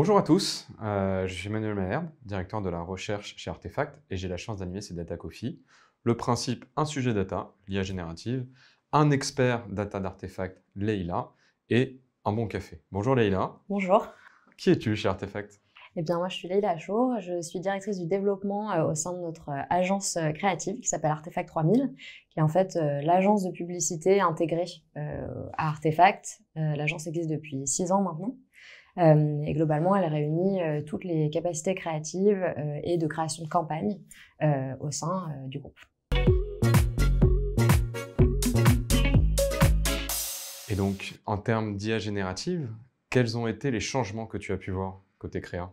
Bonjour à tous, je suis Emmanuel Malherbe, directeur de la recherche chez Artefact et j'ai la chance d'animer ces Data Coffee. Le principe, un sujet data, l'IA générative, un expert data d'Artefact, Leïla, et un bon café. Bonjour Leïla. Bonjour. Qui es-tu chez Artefact? Eh bien, moi, je suis Leïla Achour, je suis directrice du développement au sein de notre agence créative qui s'appelle Artefact 3000, qui est en fait l'agence de publicité intégrée à Artefact. L'agence existe depuis 6 ans maintenant. Et globalement, elle réunit toutes les capacités créatives et de création de campagne au sein du groupe. Et donc, en termes d'IA générative, quels ont été les changements que tu as pu voir côté créa?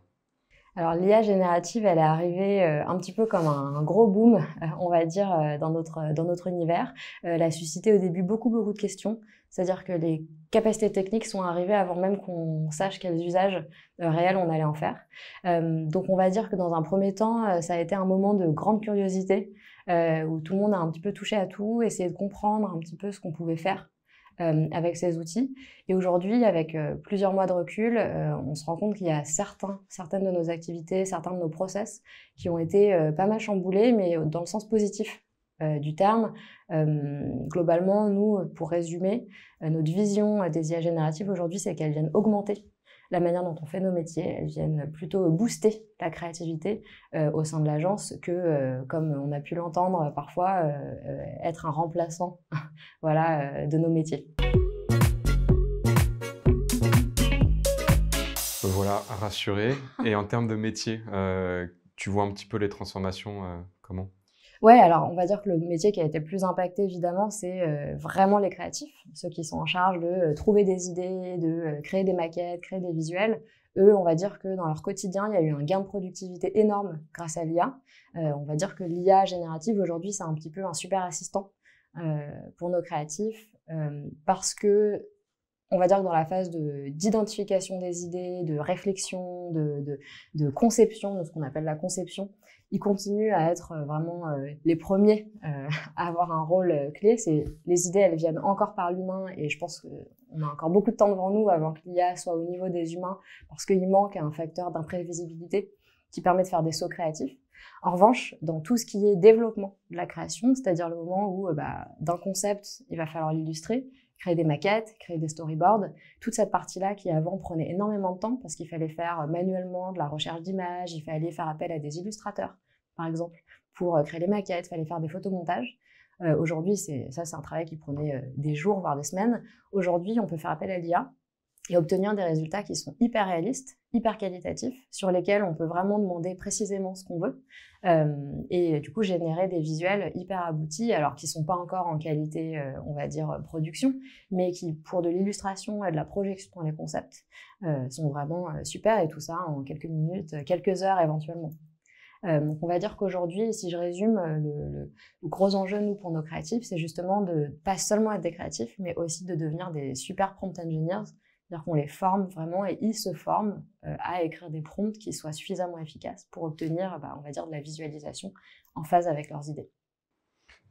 Alors l'IA générative, elle est arrivée un petit peu comme un gros boom, on va dire, dans notre univers. Elle a suscité au début beaucoup de questions, c'est-à-dire que les capacités techniques sont arrivées avant même qu'on sache quels usages réels on allait en faire. Donc on va dire que dans un premier temps, ça a été un moment de grande curiosité, où tout le monde a un petit peu touché à tout, essayé de comprendre un petit peu ce qu'on pouvait faire avec ces outils. Et aujourd'hui, avec plusieurs mois de recul, on se rend compte qu'il y a certaines de nos activités, certains de nos process qui ont été pas mal chamboulés, mais dans le sens positif du terme. Globalement, nous, pour résumer, notre vision des IA génératives aujourd'hui, c'est qu'elles viennent augmenter la manière dont on fait nos métiers. Elles viennent plutôt booster la créativité au sein de l'agence que, comme on a pu l'entendre parfois, être un remplaçant voilà, de nos métiers. Voilà, rassuré. Et en termes de métier, tu vois un petit peu les transformations, comment? Ouais, alors on va dire que le métier qui a été le plus impacté, évidemment, c'est vraiment les créatifs, ceux qui sont en charge de trouver des idées, de créer des maquettes, créer des visuels. Eux, on va dire que dans leur quotidien, il y a eu un gain de productivité énorme grâce à l'IA. On va dire que l'IA générative, aujourd'hui, c'est un petit peu un super assistant pour nos créatifs, parce que on va dire que dans la phase d'identification des idées, de réflexion, de conception, de ce qu'on appelle la conception, ils continuent à être vraiment les premiers à avoir un rôle clé. Les idées, elles viennent encore par l'humain et je pense qu'on a encore beaucoup de temps devant nous avant que l'IA soit au niveau des humains parce qu'il manque un facteur d'imprévisibilité qui permet de faire des sauts créatifs. En revanche, dans tout ce qui est développement de la création, c'est-à-dire le moment où d'un concept, il va falloir l'illustrer, créer des maquettes, créer des storyboards, toute cette partie-là qui avant prenait énormément de temps parce qu'il fallait faire manuellement de la recherche d'images, il fallait faire appel à des illustrateurs, par exemple, pour créer les maquettes, il fallait faire des photomontages. Aujourd'hui, c'est un travail qui prenait des jours, voire des semaines. Aujourd'hui, on peut faire appel à l'IA et obtenir des résultats qui sont hyper réalistes, hyper qualitatifs, sur lesquels on peut vraiment demander précisément ce qu'on veut, et du coup générer des visuels hyper aboutis, alors qui ne sont pas encore en qualité, on va dire, production, mais qui, pour de l'illustration et de la projection dans les concepts, sont vraiment super, et tout ça en quelques minutes, quelques heures éventuellement. Donc on va dire qu'aujourd'hui, si je résume, le gros enjeu, nous, pour nos créatifs, c'est justement de pas seulement être des créatifs, mais aussi de devenir des super prompt engineers. C'est-à-dire qu'on les forme vraiment et ils se forment à écrire des prompts qui soient suffisamment efficaces pour obtenir, on va dire, de la visualisation en phase avec leurs idées.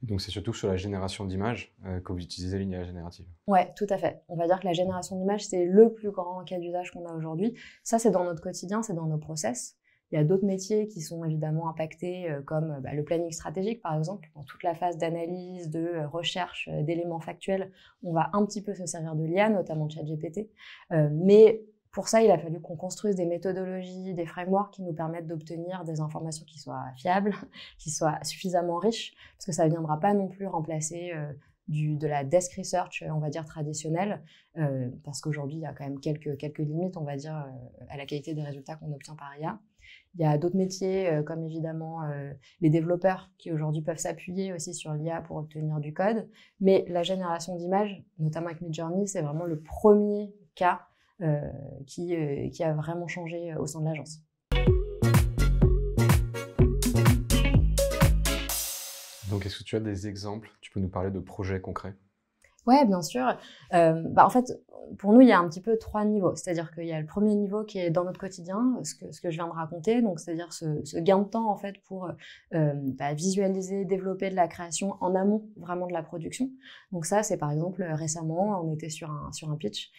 Donc c'est surtout sur la génération d'images que vous utilisez l'IA générative. Ouais, tout à fait. On va dire que la génération d'images, c'est le plus grand cas d'usage qu'on a aujourd'hui. Ça, c'est dans notre quotidien, c'est dans nos process. Il y a d'autres métiers qui sont évidemment impactés, comme le planning stratégique, par exemple. Dans toute la phase d'analyse, de recherche d'éléments factuels, on va un petit peu se servir de l'IA, notamment de ChatGPT. Mais pour ça, il a fallu qu'on construise des méthodologies, des frameworks qui nous permettent d'obtenir des informations qui soient fiables, qui soient suffisamment riches, parce que ça ne viendra pas non plus remplacer de la desk research, on va dire, traditionnelle, parce qu'aujourd'hui, il y a quand même quelques limites, on va dire, à la qualité des résultats qu'on obtient par IA. Il y a d'autres métiers, comme évidemment les développeurs, qui aujourd'hui peuvent s'appuyer aussi sur l'IA pour obtenir du code. Mais la génération d'images, notamment avec Midjourney, c'est vraiment le premier cas qui a vraiment changé au sein de l'agence. Donc est-ce que tu as des exemples? Tu peux nous parler de projets concrets? Ouais, bien sûr. En fait, pour nous, il y a un petit peu 3 niveaux. C'est-à-dire qu'il y a le premier niveau qui est dans notre quotidien, ce que je viens de raconter, donc c'est-à-dire ce gain de temps en fait pour visualiser, développer de la création en amont vraiment de la production. Donc ça, c'est par exemple récemment, on était sur un pitch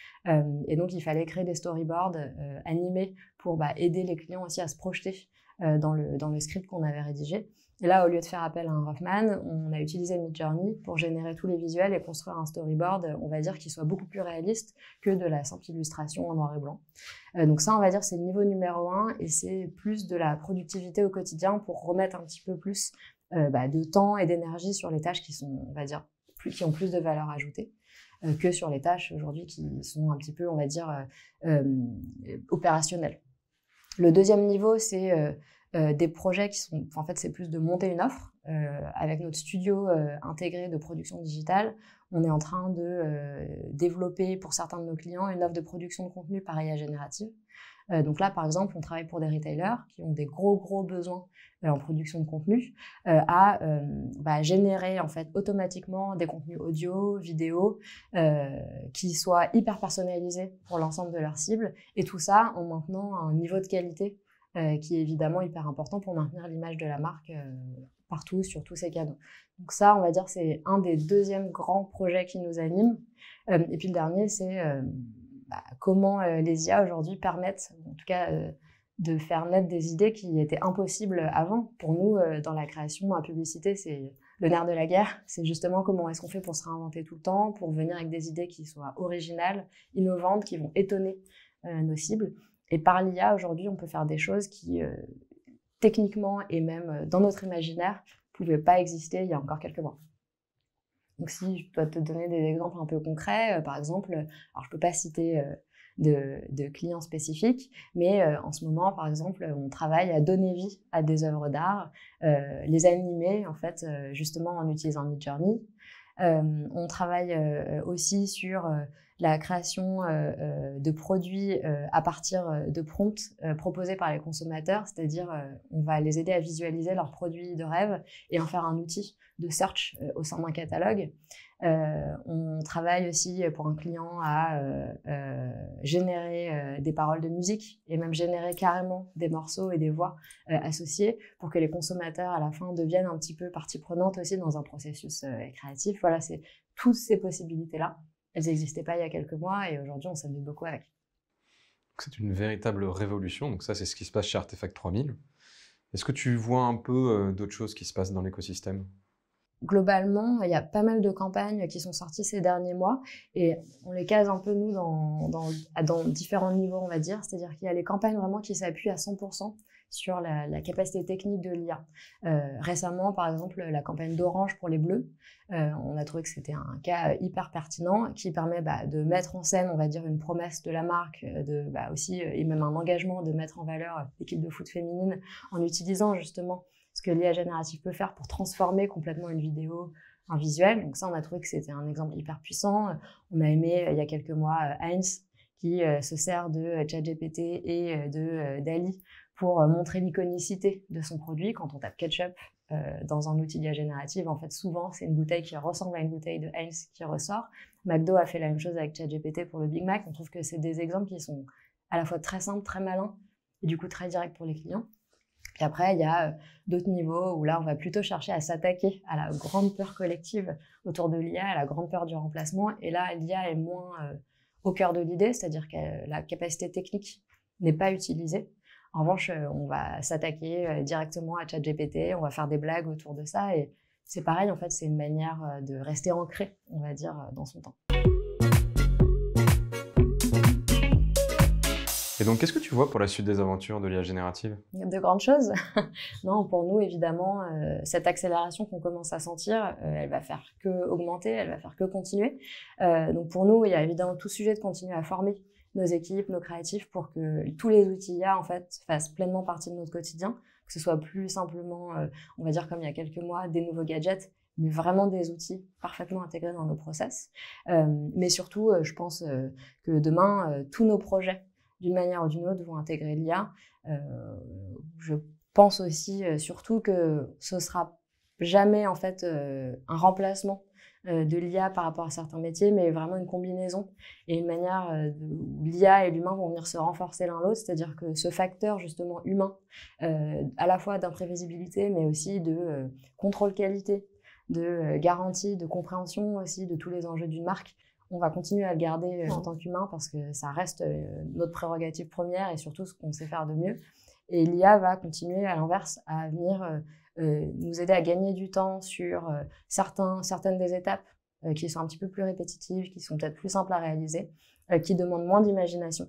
et donc il fallait créer des storyboards animés pour aider les clients aussi à se projeter dans le script qu'on avait rédigé. Et là, au lieu de faire appel à un roughman, on a utilisé Midjourney pour générer tous les visuels et construire un storyboard, on va dire, qui soit beaucoup plus réaliste que de la simple illustration en noir et blanc. Donc ça, on va dire, c'est le niveau numéro 1 et c'est plus de la productivité au quotidien pour remettre un petit peu plus de temps et d'énergie sur les tâches qui sont, on va dire, qui ont plus de valeur ajoutée que sur les tâches aujourd'hui qui sont un petit peu, on va dire, opérationnelles. Le deuxième niveau, c'est des projets qui sont, en fait, c'est plus de monter une offre. Avec notre studio intégré de production digitale, on est en train de développer pour certains de nos clients une offre de production de contenu par IA générative. Donc là, par exemple, on travaille pour des retailers qui ont des gros besoins en production de contenu à générer en fait automatiquement des contenus audio, vidéo qui soient hyper personnalisés pour l'ensemble de leurs cibles et tout ça en maintenant un niveau de qualité qui est évidemment hyper important pour maintenir l'image de la marque partout, sur tous ces canaux. Donc ça, on va dire, c'est un des deuxièmes grands projets qui nous animent. Et puis le dernier, c'est comment les IA aujourd'hui permettent, en tout cas, de faire naître des idées qui étaient impossibles avant. Pour nous, dans la création, la publicité, c'est le nerf de la guerre. C'est justement comment est-ce qu'on fait pour se réinventer tout le temps, pour venir avec des idées qui soient originales, innovantes, qui vont étonner nos cibles. Et par l'IA, aujourd'hui, on peut faire des choses qui, techniquement et même dans notre imaginaire, ne pouvaient pas exister il y a encore quelques mois. Donc si je dois te donner des exemples un peu concrets, par exemple, alors je ne peux pas citer de clients spécifiques, mais en ce moment, par exemple, on travaille à donner vie à des œuvres d'art, les animer, en fait, justement en utilisant Midjourney. On travaille aussi sur la création de produits à partir de prompts proposés par les consommateurs, c'est-à-dire on va les aider à visualiser leurs produits de rêve et en faire un outil de search au sein d'un catalogue. On travaille aussi pour un client à générer des paroles de musique et même générer carrément des morceaux et des voix associés pour que les consommateurs à la fin deviennent un petit peu partie prenante aussi dans un processus créatif. Voilà, c'est toutes ces possibilités-là. Elles n'existaient pas il y a quelques mois et aujourd'hui on s'amuse beaucoup avec. C'est une véritable révolution, donc ça c'est ce qui se passe chez Artefact 3000. Est-ce que tu vois un peu d'autres choses qui se passent dans l'écosystème ? Globalement, il y a pas mal de campagnes qui sont sorties ces derniers mois et on les case un peu, nous, dans différents niveaux, on va dire. C'est-à-dire qu'il y a les campagnes vraiment qui s'appuient à 100% sur la capacité technique de l'IA. Récemment, par exemple, la campagne d'Orange pour les Bleus, on a trouvé que c'était un cas hyper pertinent qui permet de mettre en scène, on va dire, une promesse de la marque, aussi, et même un engagement de mettre en valeur l'équipe de foot féminine en utilisant justement ce que l'IA générative peut faire pour transformer complètement une vidéo en visuel. Donc ça, on a trouvé que c'était un exemple hyper puissant. On a aimé, il y a quelques mois, Heinz, qui se sert de ChatGPT et de DALL-E pour montrer l'iconicité de son produit. Quand on tape ketchup dans un outil d'IA générative, en fait, souvent, c'est une bouteille qui ressemble à une bouteille de Heinz qui ressort. McDo a fait la même chose avec ChatGPT pour le Big Mac. On trouve que c'est des exemples qui sont à la fois très simples, très malins, et du coup très directs pour les clients. Puis après, il y a d'autres niveaux où là, on va plutôt chercher à s'attaquer à la grande peur collective autour de l'IA, à la grande peur du remplacement. Et là, l'IA est moins au cœur de l'idée, c'est-à-dire que la capacité technique n'est pas utilisée. En revanche, on va s'attaquer directement à ChatGPT, on va faire des blagues autour de ça. Et c'est pareil, en fait, c'est une manière de rester ancré, on va dire, dans son temps. Et donc, qu'est-ce que tu vois pour la suite des aventures de l'IA générative ? De grandes choses. Non, pour nous, évidemment, cette accélération qu'on commence à sentir, elle va faire que augmenter, elle va faire que continuer. Donc pour nous, il y a évidemment tout sujet de continuer à former nos équipes, nos créatifs, pour que tous les outils IA, en fait, fassent pleinement partie de notre quotidien, que ce soit plus simplement, on va dire comme il y a quelques mois, des nouveaux gadgets, mais vraiment des outils parfaitement intégrés dans nos process. Mais surtout, je pense que demain, tous nos projets, d'une manière ou d'une autre, vont intégrer l'IA. Je pense aussi, surtout, que ce sera jamais en fait un remplacement de l'IA par rapport à certains métiers, mais vraiment une combinaison et une manière où l'IA et l'humain vont venir se renforcer l'un l'autre, c'est-à-dire que ce facteur justement humain, à la fois d'imprévisibilité, mais aussi de contrôle qualité, de garantie, de compréhension aussi de tous les enjeux d'une marque, on va continuer à le garder en tant qu'humain parce que ça reste notre prérogative première et surtout ce qu'on sait faire de mieux. Et l'IA va continuer à l'inverse à venir nous aider à gagner du temps sur certaines des étapes qui sont un petit peu plus répétitives, qui sont peut-être plus simples à réaliser, qui demandent moins d'imagination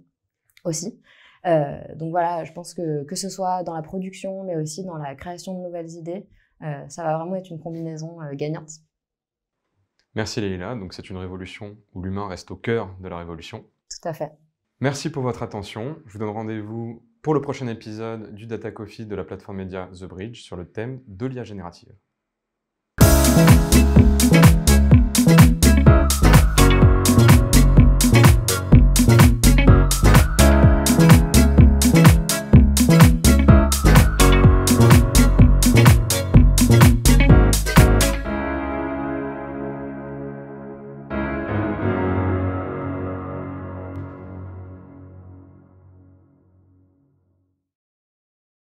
aussi. Donc voilà, je pense que ce soit dans la production, mais aussi dans la création de nouvelles idées, ça va vraiment être une combinaison gagnante. Merci Leïla, donc c'est une révolution où l'humain reste au cœur de la révolution. Tout à fait. Merci pour votre attention. Je vous donne rendez-vous pour le prochain épisode du Data Coffee de la plateforme média The Bridge sur le thème de l'IA générative.